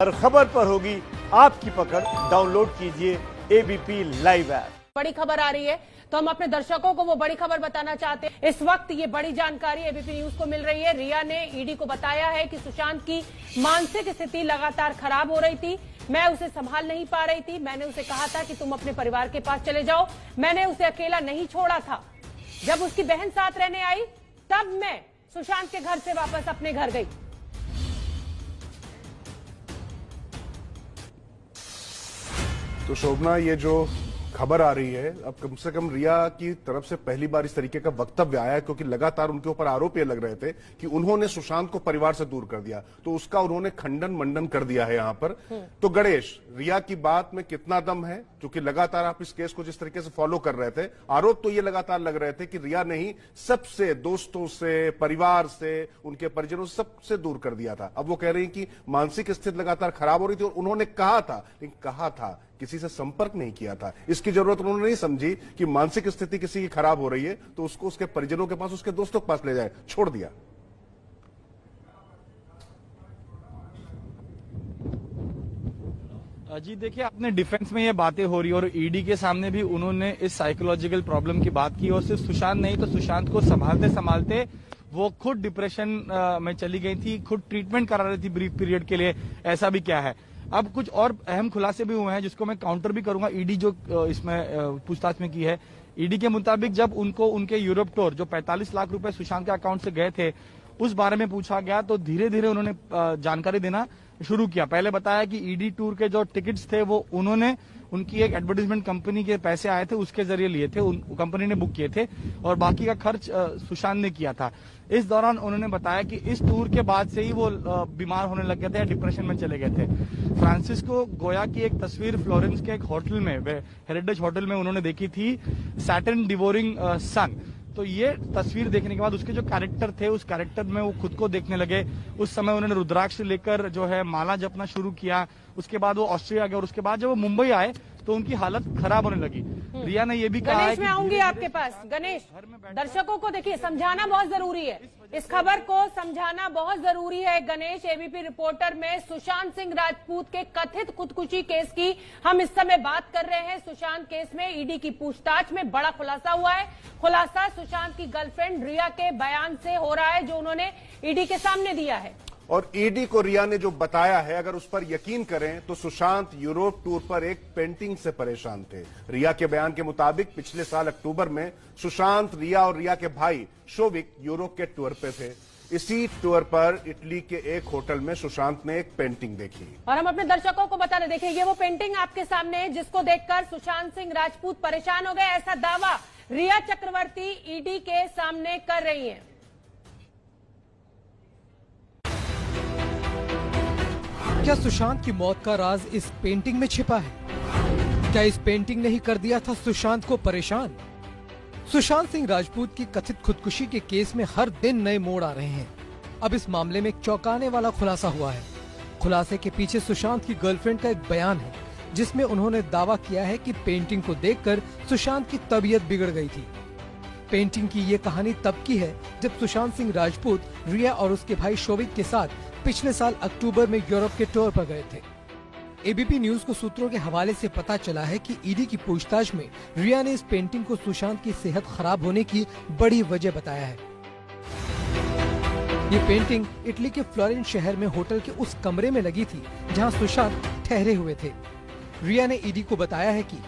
हर खबर पर होगी आपकी पकड़। डाउनलोड कीजिए एबीपी लाइव ऐप। बड़ी खबर आ रही है तो हम अपने दर्शकों को वो बड़ी खबर बताना चाहते हैं। इस वक्त ये बड़ी जानकारी एबीपी न्यूज को मिल रही है। रिया ने ईडी को बताया है कि सुशांत की मानसिक स्थिति लगातार खराब हो रही थी। मैं उसे संभाल नहीं पा रही थी। मैंने उसे कहा था कि तुम अपने परिवार के पास चले जाओ। मैंने उसे अकेला नहीं छोड़ा था। जब उसकी बहन साथ रहने आई तब मैं सुशांत के घर से वापस अपने घर गई। तो शोभना, ये जो खबर आ रही है, अब कम से कम रिया की तरफ से पहली बार इस तरीके का वक्तव्य आया है, क्योंकि लगातार उनके ऊपर आरोप ये लग रहे थे कि उन्होंने सुशांत को परिवार से दूर कर दिया। तो उसका उन्होंने खंडन मंडन कर दिया है यहाँ पर। तो गणेश, रिया की बात में कितना दम है? क्योंकि लगातार आप इस केस को जिस तरीके से फॉलो कर रहे थे, आरोप तो ये लगातार लग रहे थे कि रिया ने ही सबसे, दोस्तों से, परिवार से, उनके परिजनों से, सबसे दूर कर दिया था। अब वो कह रही कि मानसिक स्थिति लगातार खराब हो रही थी और उन्होंने कहा था, लेकिन कहा था, किसी से संपर्क नहीं किया था। इसकी जरूरत उन्होंने नहीं समझी कि मानसिक स्थिति किसी की खराब हो रही है तो उसको उसके परिजनों के पास, उसके दोस्तों के पास ले जाए, छोड़ दिया। जी देखिए, अपने डिफेंस में ये बातें हो रही है और ईडी के सामने भी उन्होंने इस साइकोलॉजिकल प्रॉब्लम की बात की और सिर्फ सुशांत नहीं तो सुशांत को संभालते संभालते वो खुद डिप्रेशन में चली गई थी, खुद ट्रीटमेंट करा रही थी ब्रीफ पीरियड के लिए। ऐसा भी क्या है। अब कुछ और अहम खुलासे भी हुए हैं जिसको मैं काउंटर भी करूंगा। ईडी जो इसमें पूछताछ में की है, ईडी के मुताबिक जब उनको उनके यूरोप टूर जो 45 लाख रुपए सुशांत के अकाउंट से गए थे उस बारे में पूछा गया तो धीरे धीरे उन्होंने जानकारी देना शुरू किया। पहले बताया कि ईडी टूर के जो टिकट्स थे वो उन्होंने उनकी एक एडवर्टाइजमेंट कंपनी के पैसे आए थे उसके जरिए लिए थे, कंपनी ने बुक किए थे और बाकी का खर्च सुशांत ने किया था। इस दौरान उन्होंने बताया कि इस टूर के बाद से ही वो बीमार होने लग गए थे या डिप्रेशन में चले गए थे। फ्रांसिस्को गोया की एक तस्वीर फ्लोरेंस के एक होटल में, हेरिटेज होटल में उन्होंने देखी थी, सैटर्न डिवोरिंग सन। तो ये तस्वीर देखने के बाद उसके जो कैरेक्टर थे उस कैरेक्टर में वो खुद को देखने लगे। उस समय उन्होंने रुद्राक्ष लेकर जो है माला जपना शुरू किया। उसके बाद वो ऑस्ट्रेलिया गए और उसके बाद जब वो मुंबई आए तो उनकी हालत खराब होने लगी। रिया ने ये भी कहा है कि मैं आऊंगी आपके पास। गणेश, दर्शकों को देखिए, समझाना बहुत जरूरी है, इस खबर को समझाना बहुत जरूरी है। गणेश, एबीपी रिपोर्टर में सुशांत सिंह राजपूत के कथित खुदकुशी केस की हम इस समय बात कर रहे हैं। सुशांत केस में ईडी की पूछताछ में बड़ा खुलासा हुआ है। खुलासा सुशांत की गर्लफ्रेंड रिया के बयान से हो रहा है जो उन्होंने ईडी के सामने दिया है। और ईडी को रिया ने जो बताया है, अगर उस पर यकीन करें तो सुशांत यूरोप टूर पर एक पेंटिंग से परेशान थे। रिया के बयान के मुताबिक पिछले साल अक्टूबर में सुशांत, रिया और रिया के भाई शोविक यूरोप के टूर पे थे। इसी टूर पर इटली के एक होटल में सुशांत ने एक पेंटिंग देखी और हम अपने दर्शकों को बता रहे, देखिए ये वो पेंटिंग आपके सामने है जिसको देखकर सुशांत सिंह राजपूत परेशान हो गए। ऐसा दावा रिया चक्रवर्ती ईडी के सामने कर रही है। क्या सुशांत की मौत का राज इस पेंटिंग में छिपा है? क्या इस पेंटिंग ने ही कर दिया था सुशांत को परेशान? सुशांत सिंह राजपूत की कथित खुदकुशी के केस में हर दिन नए मोड़ आ रहे हैं। अब इस मामले में एक चौंकाने वाला खुलासा हुआ है। खुलासे के पीछे सुशांत की गर्लफ्रेंड का एक बयान है जिसमें उन्होंने दावा किया है कि पेंटिंग को देखकर सुशांत की तबीयत बिगड़ गई थी। पेंटिंग की ये कहानी तब की है जब सुशांत सिंह राजपूत रिया और उसके भाई शोविक के साथ पिछले साल अक्टूबर में यूरोप के टूर पर गए थे। एबीपी न्यूज को सूत्रों के हवाले से पता चला है कि ईडी की पूछताछ में रिया ने इस पेंटिंग को सुशांत की सेहत खराब होने की बड़ी वजह बताया है। ये पेंटिंग इटली के फ्लोरेंस शहर में होटल के उस कमरे में लगी थी जहां सुशांत ठहरे हुए थे। रिया ने ईडी को बताया है कि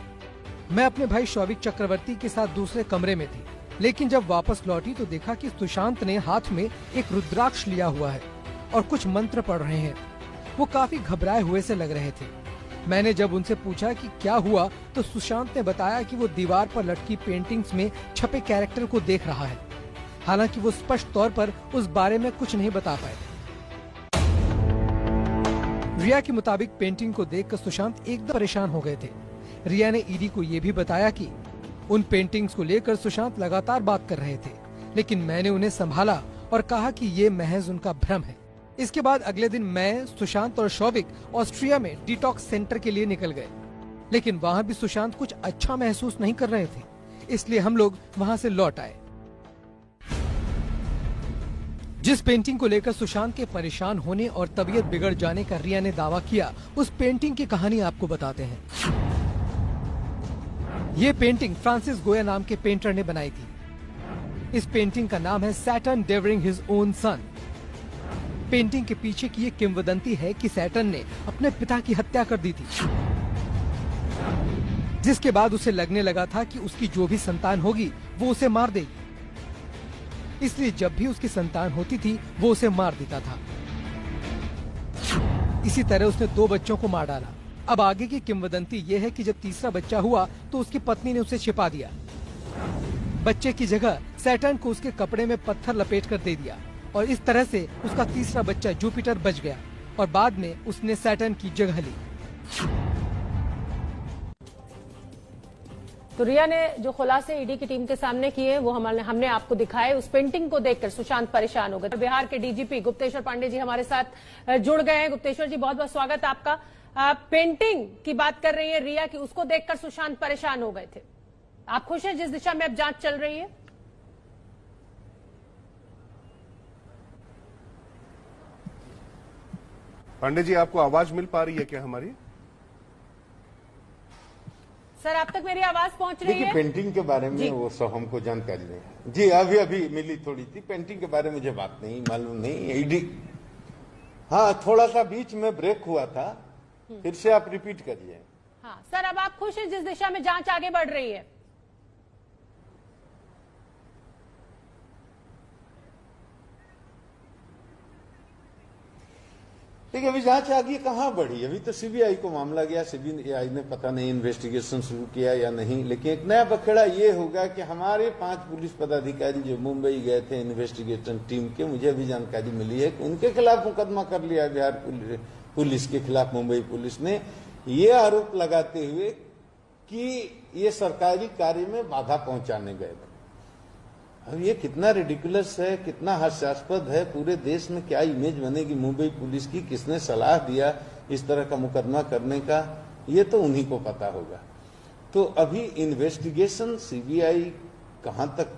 मैं अपने भाई शौविक चक्रवर्ती के साथ दूसरे कमरे में थी, लेकिन जब वापस लौटी तो देखा कि सुशांत ने हाथ में एक रुद्राक्ष लिया हुआ है और कुछ मंत्र पढ़ रहे हैं। वो काफी घबराए हुए से लग रहे थे। मैंने जब उनसे पूछा कि क्या हुआ तो सुशांत ने बताया कि वो दीवार पर लटकी पेंटिंग्स में छपे कैरेक्टर को देख रहा है। हालांकि वो स्पष्ट तौर पर उस बारे में कुछ नहीं बता पाए। रिया के मुताबिक पेंटिंग को देखकर सुशांत एकदम परेशान हो गए थे। रिया ने ईडी को ये भी बताया कि उन पेंटिंग्स को लेकर सुशांत लगातार बात कर रहे थे, लेकिन मैंने उन्हें संभाला और कहा कि ये महज उनका भ्रम है। इसके बाद अगले दिन मैं, सुशांत और शौविक ऑस्ट्रिया में डिटॉक्स सेंटर के लिए निकल गए, लेकिन वहाँ भी सुशांत कुछ अच्छा महसूस नहीं कर रहे थे, इसलिए हम लोग वहाँ से लौट आए। जिस पेंटिंग को लेकर सुशांत के परेशान होने और तबीयत बिगड़ जाने का रिया ने दावा किया, उस पेंटिंग की कहानी आपको बताते हैं। ये पेंटिंग फ्रांसिस गोया नाम के पेंटर ने बनाई थी। इस पेंटिंग का नाम है Saturn devouring his own son. Painting के पीछे की ये किंवदंती है कि सैटर्न ने अपने पिता की हत्या कर दी थी, जिसके बाद उसे लगने लगा था कि उसकी जो भी संतान होगी वो उसे मार देगी। इसलिए जब भी उसकी संतान होती थी वो उसे मार देता था। इसी तरह उसने 2 बच्चों को मार डाला। अब आगे की किंवदंती ये है कि जब तीसरा बच्चा हुआ तो उसकी पत्नी ने उसे छिपा दिया। बच्चे की जगह सैटर्न को उसके कपड़े में पत्थर लपेट कर दे दिया और इस तरह से उसका तीसरा बच्चा जुपिटर बच गया और बाद में उसने सैटर्न की जगह ली। तो रिया ने जो खुलासे ईडी की टीम के सामने किए वो हमने आपको दिखाए। उस पेंटिंग को देखकर सुशांत परेशान हो गए। बिहार के डीजीपी गुप्तेश्वर पांडे जी हमारे साथ जुड़ गए हैं। गुप्तेश्वर जी, बहुत बहुत स्वागत आपका। पेंटिंग की बात कर रही है रिया की, उसको देखकर सुशांत परेशान हो गए थे। आप खुश हैं जिस दिशा में अब जांच चल रही है? पांडे जी, आपको आवाज मिल पा रही है क्या हमारी? सर, आप तक मेरी आवाज पहुंच रही है? देखिए, पेंटिंग के बारे में वो सब हमको जानकारी नहीं है जी। अभी मिली थोड़ी थी। पेंटिंग के बारे में मुझे बात नहीं मालूम नहीं। ईडी, हाँ, थोड़ा सा बीच में ब्रेक हुआ था, फिर से आप रिपीट करिए। हाँ सर, अब आप खुश हैं जिस दिशा में जांच आगे बढ़ रही है? देखिए, अभी जांच आगे कहाँ बढ़ी? अभी तो सीबीआई को मामला गया। सीबीआई ने पता नहीं इन्वेस्टिगेशन शुरू किया या नहीं, लेकिन एक नया बखेड़ा ये होगा कि हमारे 5 पुलिस पदाधिकारी जो मुंबई गए थे इन्वेस्टिगेशन टीम के, मुझे अभी जानकारी मिली है कि उनके खिलाफ मुकदमा कर लिया बिहार पुलिस के खिलाफ। मुंबई पुलिस ने ये आरोप लगाते हुए कि ये सरकारी कार्य में बाधा पहुंचाने गए थे। अब ये कितना रिडिकुलस है, कितना हास्यास्पद है। पूरे देश में क्या इमेज बनेगी मुंबई पुलिस की? किसने सलाह दिया इस तरह का मुकदमा करने का, ये तो उन्हीं को पता होगा। तो अभी इन्वेस्टिगेशन सीबीआई कहां तक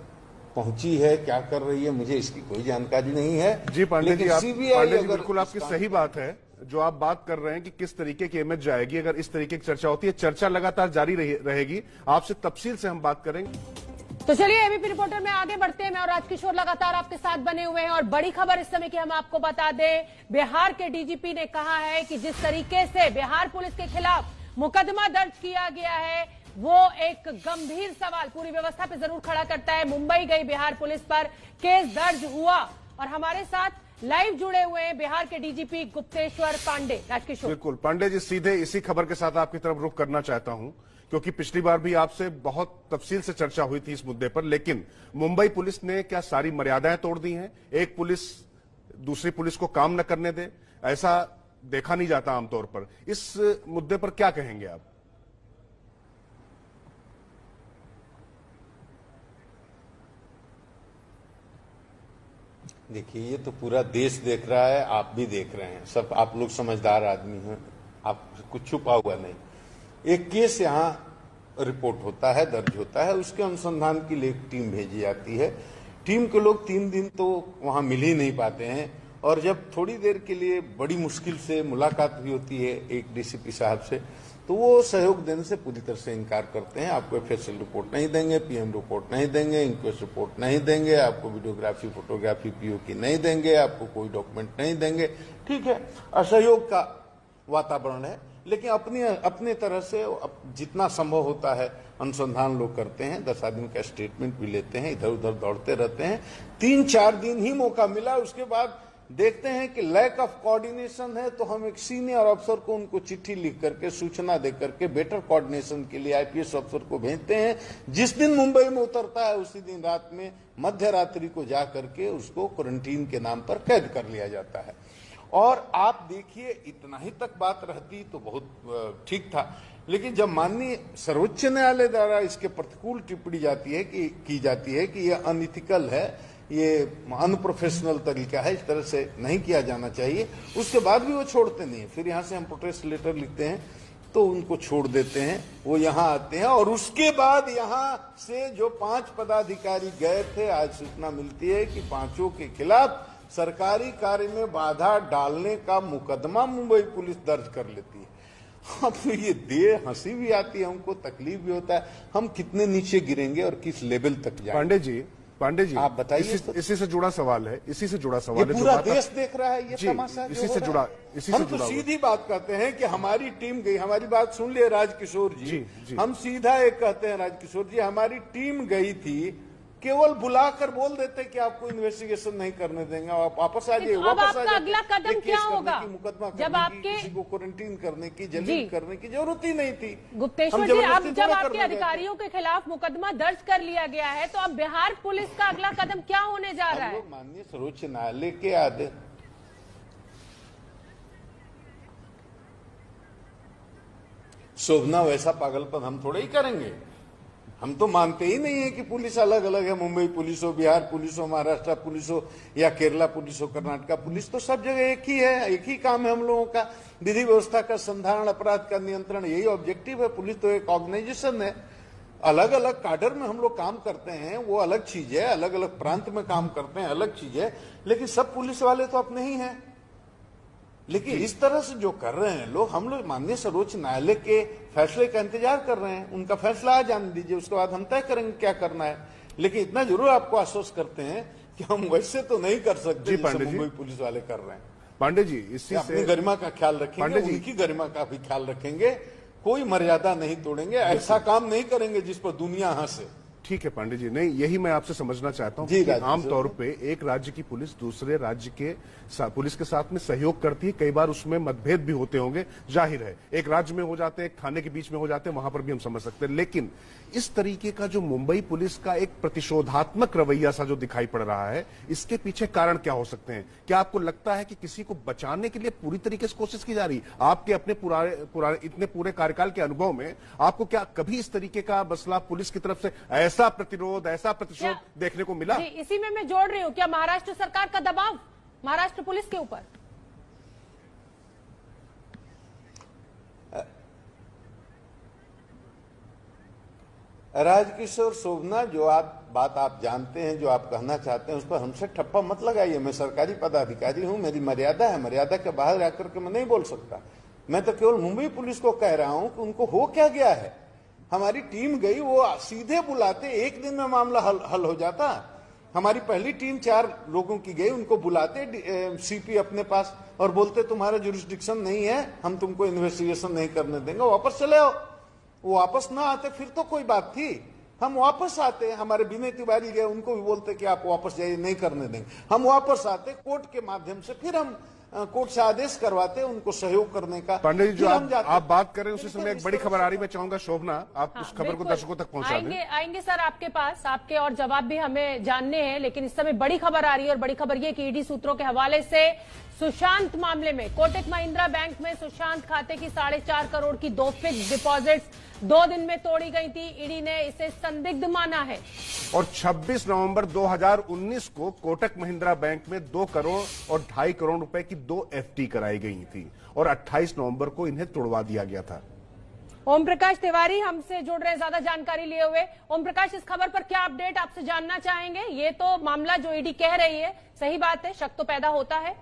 पहुंची है, क्या कर रही है, मुझे इसकी कोई जानकारी नहीं है जी। पांडे जी, सीबीआई बिल्कुल आपकी सही बात है जो आप बात कर रहे हैं कि किस तरीके की इमेज जाएगी अगर इस तरीके की चर्चा होती है। चर्चा लगातार जारी रहेगी। आपसे तफसील से हम बात करेंगे। तो चलिए एबीपी रिपोर्टर में आगे बढ़ते हैं। मैं और राजकिशोर लगातार आपके साथ बने हुए हैं और बड़ी खबर इस समय की हम आपको बता दें। बिहार के डीजीपी ने कहा है कि जिस तरीके से बिहार पुलिस के खिलाफ मुकदमा दर्ज किया गया है वो एक गंभीर सवाल पूरी व्यवस्था पे जरूर खड़ा करता है। मुंबई गई बिहार पुलिस पर केस दर्ज हुआ और हमारे साथ लाइव जुड़े हुए हैं बिहार के डीजीपी गुप्तेश्वर पांडे। राजकिशोर, बिल्कुल पांडे जी, सीधे इसी खबर के साथ आपकी तरफ रुख करना चाहता हूं क्योंकि पिछली बार भी आपसे बहुत तफसील से चर्चा हुई थी इस मुद्दे पर, लेकिन मुंबई पुलिस ने क्या सारी मर्यादाएं तोड़ दी हैं? एक पुलिस दूसरी पुलिस को काम न करने दे, ऐसा देखा नहीं जाता आमतौर पर। इस मुद्दे पर क्या कहेंगे आप? देखिए, ये तो पूरा देश देख रहा है, आप भी देख रहे हैं, सब आप लोग समझदार आदमी हैं, आप कुछ छुपा हुआ नहीं। एक केस यहाँ रिपोर्ट होता है, दर्ज होता है, उसके अनुसंधान के लिए एक टीम भेजी जाती है। टीम के लोग 3 दिन तो वहां मिल ही नहीं पाते हैं और जब थोड़ी देर के लिए बड़ी मुश्किल से मुलाकात भी होती है एक डीसीपी साहब से, तो वो सहयोग देने से पूरी तरह से इनकार करते हैं। आपको ऑफिशियल रिपोर्ट नहीं देंगे, पीएम रिपोर्ट नहीं देंगे, इंक्वेस्ट रिपोर्ट नहीं देंगे, आपको वीडियोग्राफी फोटोग्राफी पीओ की नहीं देंगे, आपको कोई डॉक्यूमेंट नहीं देंगे। ठीक है, असहयोग का वातावरण है, लेकिन अपनी तरह से जितना संभव होता है अनुसंधान लोग करते हैं। 10 आदमी का स्टेटमेंट भी लेते हैं, इधर उधर दौड़ते रहते हैं। 3-4 दिन ही मौका मिला, उसके बाद देखते हैं कि लैक ऑफ कोऑर्डिनेशन है, तो हम एक सीनियर अफसर को उनको चिट्ठी लिख करके सूचना दे करके बेटर कोऑर्डिनेशन के लिए आईपीएस अफसर को भेजते हैं। जिस दिन मुंबई में उतरता है उसी दिन रात में मध्य रात्रि को जा करके उसको क्वारंटीन के नाम पर कैद कर लिया जाता है। और आप देखिए, इतना ही तक बात रहती तो बहुत ठीक था, लेकिन जब माननीय सर्वोच्च न्यायालय द्वारा इसके प्रतिकूल टिप्पणी की जाती है कि यह अनइथिकल है, ये अनप्रोफेशनल तरीका है, इस तरह से नहीं किया जाना चाहिए, उसके बाद भी वो छोड़ते नहीं। फिर यहाँ से हम प्रोटेस्ट लेटर लिखते हैं तो उनको छोड़ देते हैं, वो यहाँ आते हैं और उसके बाद यहाँ से जो 5 पदाधिकारी गए थे, आज सूचना मिलती है कि 5 के खिलाफ सरकारी कार्य में बाधा डालने का मुकदमा मुंबई पुलिस दर्ज कर लेती है। अब ये देर हंसी भी आती है, हमको तकलीफ भी होता है, हम कितने नीचे गिरेंगे और किस लेवल तक जाएंगे। पांडे जी आप बताइए। इसी से जुड़ा सवाल है, इसी से जुड़ा सवाल है। पूरा देश देख रहा है ये जी, तमाशा इसी जो से हो जुड़ा, रहा है। इसी हम से तो जुड़ा सीधी बात कहते हैं कि हमारी टीम गई, हमारी बात सुन लिए राजकिशोर जी, जी। हम सीधा एक कहते हैं राजकिशोर जी, हमारी टीम गई थी, केवल बुलाकर बोल देते कि आपको इन्वेस्टिगेशन नहीं करने देंगे, आप वापस आ जाइए। अब वापस आ आपका जाइए। अगला कदम ये केस क्या करने होगा? की, मुकदमा जब करने की, आपके- किसी को क्वारंटीन करने की, जी। जलील करने की जरूरत ही नहीं थी। गुप्तेश्वर हम जी, अब जबरदस्ती जब थोड़ा आपके करने गए थे। अधिकारियों के खिलाफ मुकदमा दर्ज कर लिया गया है, तो अब बिहार पुलिस का अगला कदम क्या होने जा रहा हम है? लोग माननीय सर्वोच्च न्यायालय के आदेश, शोभना वैसा पागलपन हम थोड़ा ही करेंगे। हम तो मानते ही नहीं है कि पुलिस अलग अलग है, मुंबई पुलिस हो, बिहार पुलिस हो, महाराष्ट्र पुलिस हो या केरला पुलिस हो, कर्नाटका पुलिस, तो सब जगह एक ही है, एक ही काम है हम लोगों का, विधि व्यवस्था का संधारण, अपराध का नियंत्रण, यही ऑब्जेक्टिव है। पुलिस तो एक ऑर्गेनाइजेशन है, अलग अलग काडर में हम लोग काम करते हैं, वो अलग चीज है, अलग अलग प्रांत में काम करते हैं, अलग चीज है, लेकिन सब पुलिस वाले तो अपने ही हैं। लेकिन इस तरह से जो कर रहे हैं लोग, हम लोग माननीय सर्वोच्च न्यायालय के फैसले का इंतजार कर रहे हैं, उनका फैसला आ जाने दीजिए, उसके बाद हम तय करेंगे क्या करना है। लेकिन इतना जरूर आपको आश्वस्त करते हैं कि हम वैसे तो नहीं कर सकते जी, जैसे पांडे जी। मुंबई पुलिस वाले कर रहे हैं। पांडे जी, इसी अपनी से गरिमा का ख्याल रखेंगे, पांडे जी। उनकी गरिमा का भी ख्याल रखेंगे, कोई मर्यादा नहीं तोड़ेंगे, ऐसा काम नहीं करेंगे जिस पर दुनिया हंसे। ठीक है पांडे जी, नहीं यही मैं आपसे समझना चाहता हूं जी, कि राजकिशोर आमतौर पे एक राज्य की पुलिस दूसरे राज्य के पुलिस के साथ में सहयोग करती है, कई बार उसमें मतभेद भी होते होंगे, जाहिर है, एक राज्य में हो जाते हैं, एक थाने के बीच में हो जाते हैं, वहां पर भी हम समझ सकते हैं। लेकिन इस तरीके का जो मुंबई पुलिस का एक प्रतिशोधात्मक रवैया सा जो दिखाई पड़ रहा है, इसके पीछे कारण क्या हो सकते हैं? क्या आपको लगता है कि किसी को बचाने के लिए पूरी तरीके से कोशिश की जा रही? आपके अपने पुराने इतने पूरे कार्यकाल के अनुभव में आपको क्या कभी इस तरीके का मसला पुलिस की तरफ से ऐसा प्रतिरोध, ऐसा प्रतिशोध देखने को मिला? जी, इसी में मैं जोड़ रही हूँ, क्या महाराष्ट्र सरकार का दबाव महाराष्ट्र पुलिस के ऊपर? राजकिशोर, शोभना, जो बात आप जानते हैं, जो आप कहना चाहते हैं, उस पर हमसे ठप्पा मत लगाइए। मैं सरकारी पदाधिकारी हूं, मेरी मर्यादा है, मर्यादा के बाहर आकर के मैं नहीं बोल सकता। मैं तो केवल मुंबई पुलिस को कह रहा हूं कि उनको हो क्या गया है। हमारी टीम गई, वो सीधे बुलाते, एक दिन में मामला हल हो जाता। हमारी पहली टीम 4 लोगों की गई, उनको बुलाते सीपी अपने पास और बोलते तुम्हारा जुरिस्डिक्शन नहीं है, हम तुमको इन्वेस्टिगेशन नहीं करने देंगे, वापस चले आओ। वो वापस ना आते फिर तो कोई बात थी, हम वापस आते, हमारे विनय तिवारी गए, उनको भी बोलते कि आप वापस जाइए, नहीं करने देंगे। हम वापस आते, कोर्ट के माध्यम से फिर हम कोर्ट से आदेश करवाते उनको सहयोग करने का। पांडे जी, जो फिर आप बात कर रहे हैं उसी समय एक बड़ी खबर आ रही, मैं चाहूंगा शोभना आप उस खबर को बिल्कुल। दर्शकों तक पहुंचा दें। आएंगे सर आपके पास, आपके और जवाब भी हमें जानने हैं, लेकिन इस समय बड़ी खबर आ रही है, और बड़ी खबर ये कि ईडी सूत्रों के हवाले से सुशांत मामले में कोटक महिंद्रा बैंक में सुशांत खाते की 4.5 करोड़ की 2 फिक्स डिपॉजिट्स 2 दिन में तोड़ी गई थी। ईडी ने इसे संदिग्ध माना है। और 26 नवंबर 2019 को कोटक महिंद्रा बैंक में 2 करोड़ और 2.5 करोड़ रुपए की 2 एफडी कराई गई थी और 28 नवंबर को इन्हें तोड़वा दिया गया था। ओम प्रकाश तिवारी हमसे जुड़ रहे हैं ज्यादा जानकारी लिए हुए। ओम प्रकाश, इस खबर पर क्या अपडेट आपसे जानना चाहेंगे? ये तो मामला जो ईडी कह रही है सही बात है, शक तो पैदा होता है।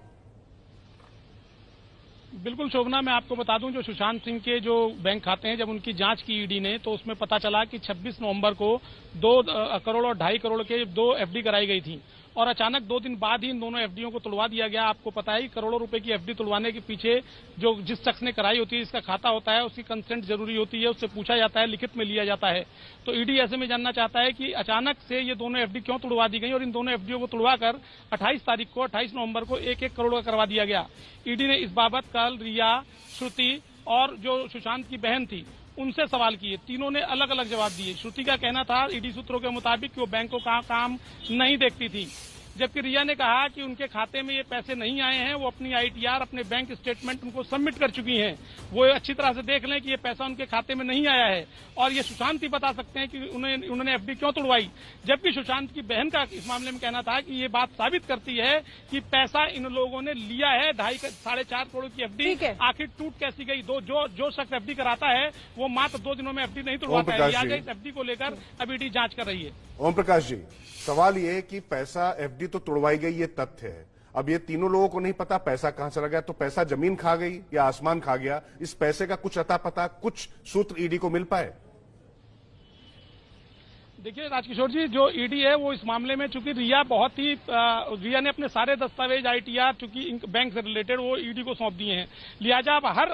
बिल्कुल शोभना, मैं आपको बता दूं, जो सुशांत सिंह के जो बैंक खाते हैं, जब उनकी जांच की ईडी ने, तो उसमें पता चला कि 26 नवंबर को 2 करोड़ और 2.5 करोड़ के 2 एफडी कराई गई थी और अचानक 2 दिन बाद ही इन दोनों एफडीओं को तुड़वा दिया गया। आपको पता है करोड़ों रुपए की एफडी तुड़वाने के पीछे जो जिस शख्स ने कराई होती है, इसका खाता होता है, उसकी कंसेंट जरूरी होती है, उससे पूछा जाता है, लिखित में लिया जाता है। तो ईडी ऐसे में जानना चाहता है कि अचानक से ये दोनों एफडी क्यों तुड़वा दी गई और इन दोनों एफडीओ को तुड़वाकर 28 नवंबर को 1-1 करोड़ का करवा दिया गया। ईडी ने इस बाबत कल रिया, श्रुति और जो सुशांत की बहन थी उनसे सवाल किए। तीनों ने अलग अलग जवाब दिए। श्रुति का कहना था ईडी सूत्रों के मुताबिक कि वो बैंकों का काम नहीं देखती थी, जबकि रिया ने कहा कि उनके खाते में ये पैसे नहीं आए हैं, वो अपनी आईटीआर, अपने बैंक स्टेटमेंट उनको सबमिट कर चुकी हैं, वो अच्छी तरह से देख लें कि ये पैसा उनके खाते में नहीं आया है। और ये सुशांत ही बता सकते हैं कि उन्होंने एफडी क्यों तोड़वाई। जबकि सुशांत की बहन का इस मामले में कहना था कि ये बात साबित करती है कि पैसा इन लोगों ने लिया है, 4.5 करोड़ की एफडी आखिर टूट कैसी गई। जो शख्स एफडी कराता है वो मात्र 2 दिनों में एफडी नहीं तोड़वाता है। लिहाजा इस एफडी को लेकर अब ईडी जांच कर रही है। ओम प्रकाश जी, सवाल ये है कि पैसा एफडी तो तोड़वाई गई, ये तथ्य है। अब ये तीनों लोगों को नहीं पता पैसा कहां चला गया, तो पैसा जमीन खा गई या आसमान खा गया, इस पैसे का कुछ अता पता, कुछ सूत्र ईडी को मिल पाए? देखिए राजकिशोर जी, जो ईडी है वो इस मामले में चूंकि रिया रिया ने अपने सारे दस्तावेज आईटीआर चूंकि बैंक से रिलेटेड वो ईडी को सौंप दिए हैं। लिहाजा अब हर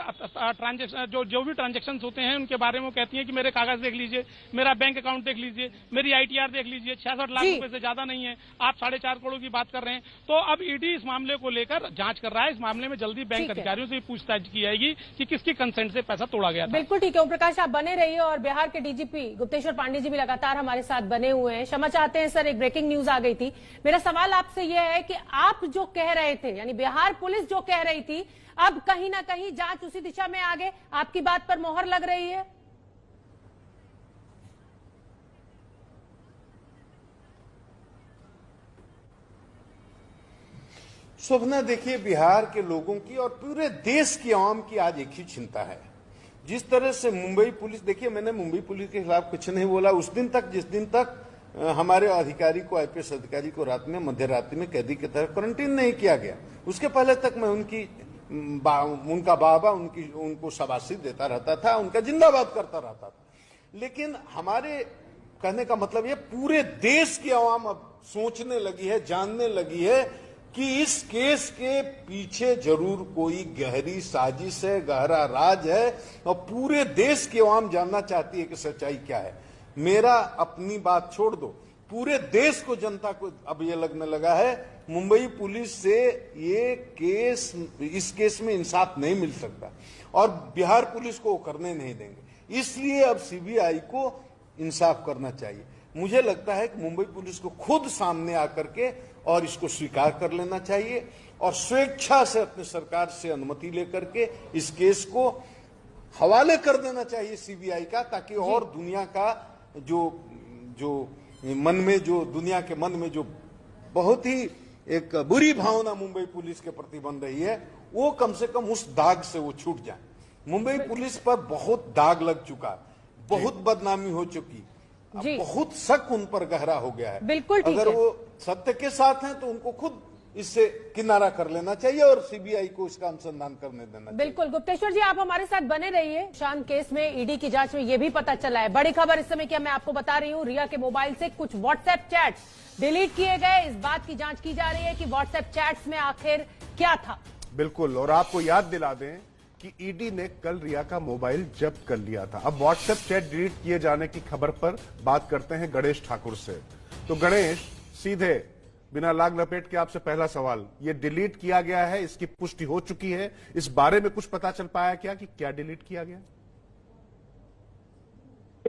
ट्रांजेक्शन जो भी ट्रांजेक्शन होते हैं उनके बारे में वो कहती हैं कि मेरे कागज देख लीजिए, मेरा बैंक अकाउंट देख लीजिए, मेरी आईटीआर देख लीजिए, 66 लाख रुपए से ज्यादा नहीं है, आप 4.5 करोड़ की बात कर रहे हैं। तो अब ईडी इस मामले को लेकर जांच कर रहा है। इस मामले में जल्दी बैंक अधिकारियों से पूछताछ की जाएगी कि किसकी कंसेंट से पैसा तोड़ा गया था। बिल्कुल ठीक है ओम प्रकाश, आप बने रहिए और बिहार के डीजीपी गुप्तेश्वर पांडे जी भी लगातार हमारे साथ बने हुए हैं। क्षमा चाहते हैं सर, एक ब्रेकिंग न्यूज आ गई थी। मेरा सवाल आपसे यह है कि आप जो कह रहे थे, यानी बिहार पुलिस जो कह रही थी, अब कहीं ना कहीं जांच उसी दिशा में आगे आपकी बात पर मोहर लग रही है? शोभना, देखिए बिहार के लोगों की और पूरे देश की आवाम की आज एक ही चिंता है। जिस तरह से मुंबई पुलिस, देखिए मैंने मुंबई पुलिस के खिलाफ कुछ नहीं बोला उस दिन तक जिस दिन तक हमारे अधिकारी को, आईपीएस अधिकारी को रात में मध्य रात्रि में कैदी की तरह क्वारंटीन नहीं किया गया। उसके पहले तक मैं उनका बाबा उनको शाबाशी देता रहता था, उनका जिंदाबाद करता रहता था। लेकिन हमारे कहने का मतलब ये पूरे देश की आवाम अब सोचने लगी है, जानने लगी है कि इस केस के पीछे जरूर कोई गहरी साजिश है, गहरा राज है और पूरे देश की आवाम जानना चाहती है कि सच्चाई क्या है। मेरा अपनी बात छोड़ दो, पूरे देश को, जनता को अब ये लगने लगा है मुंबई पुलिस से इस केस में इंसाफ नहीं मिल सकता और बिहार पुलिस को वो करने नहीं देंगे। इसलिए अब सीबीआई को इंसाफ करना चाहिए। मुझे लगता है कि मुंबई पुलिस को खुद सामने आकर के और इसको स्वीकार कर लेना चाहिए और स्वेच्छा से अपने सरकार से अनुमति लेकर के इस केस को हवाले कर देना चाहिए सीबीआई का, ताकि और दुनिया का दुनिया के मन में जो बहुत ही एक बुरी भावना मुंबई पुलिस के प्रति बन रही है, वो कम से कम उस दाग से वो छूट जाए। मुंबई पुलिस पर बहुत दाग लग चुका, बहुत बदनामी हो चुकी, बहुत शक उन पर गहरा हो गया है। बिल्कुल ठीक अगर है। वो सत्य के साथ हैं तो उनको खुद इससे किनारा कर लेना चाहिए और सीबीआई को इसका अनुसंधान करने देना चाहिए। बिल्कुल गुप्तेश्वर जी, आप हमारे साथ बने रहिए। शान केस में ईडी की जांच में यह भी पता चला है, बड़ी खबर इस समय क्या मैं आपको बता रही हूँ, रिया के मोबाइल से कुछ व्हाट्सएप चैट्स डिलीट किए गए। इस बात की जांच की जा रही है कि व्हाट्सएप चैट्स में आखिर क्या था। बिल्कुल, और आपको याद दिला दें कि ईडी ने कल रिया का मोबाइल जब्त कर लिया था। अब व्हाट्सएप चैट डिलीट किए जाने की खबर पर बात करते हैं गणेश ठाकुर से। तो गणेश, सीधे बिना लाग लपेट के आपसे पहला सवाल, ये डिलीट किया गया है, इसकी पुष्टि हो चुकी है, इस बारे में कुछ पता चल पाया क्या कि क्या डिलीट किया गया?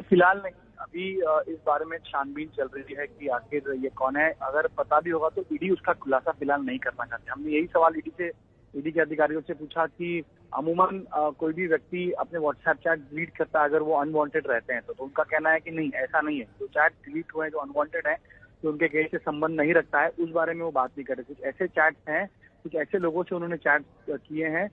फिलहाल नहीं, अभी इस बारे में छानबीन चल रही है कि आखिर ये कौन है। अगर पता भी होगा तो ईडी उसका खुलासा फिलहाल नहीं करना चाहते। हमने यही सवाल ईडी के अधिकारियों से पूछा कि अमूमन कोई भी व्यक्ति अपने व्हाट्सएप चैट डिलीट करता है अगर वो अनवांटेड रहते हैं तो उनका कहना है कि नहीं, ऐसा नहीं है। जो चैट डिलीट हुए हैं, जो अनवांटेड है, जो उनके केस से संबंध नहीं रखता है, उस बारे में वो बात नहीं कर रहे। कुछ ऐसे चैट्स हैं, कुछ ऐसे लोगों से उन्होंने चैट किए हैं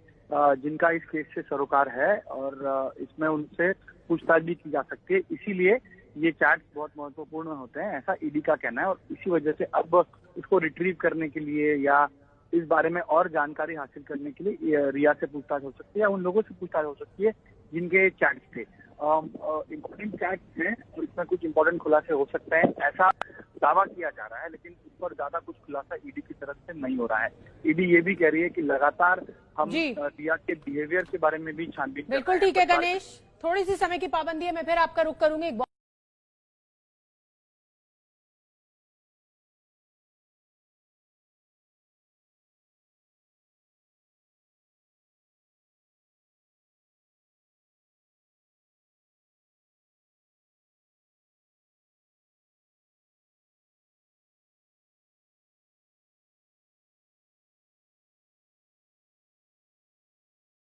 जिनका इस केस से सरोकार है और इसमें उनसे पूछताछ भी की जा सकती है। इसीलिए ये चैट्स बहुत महत्वपूर्ण होते हैं, ऐसा ईडी का कहना है। और इसी वजह से अब इसको रिट्रीव करने के लिए या इस बारे में और जानकारी हासिल करने के लिए रिया से पूछताछ हो सकती है या उन लोगों से पूछताछ हो सकती है जिनके चैट्स थे। इम्पोर्टेंट चैट्स हैं और इसमें कुछ इम्पोर्टेंट खुलासे हो सकते हैं, ऐसा दावा किया जा रहा है, लेकिन उस पर ज्यादा कुछ खुलासा ईडी की तरफ से नहीं हो रहा है। ईडी ये भी कह रही है कि लगातार हम रिया के बिहेवियर के बारे में भी छानबीन। बिल्कुल ठीक है गणेश, थोड़ी सी समय की पाबंदी है, मैं फिर आपका रुख करूंगी।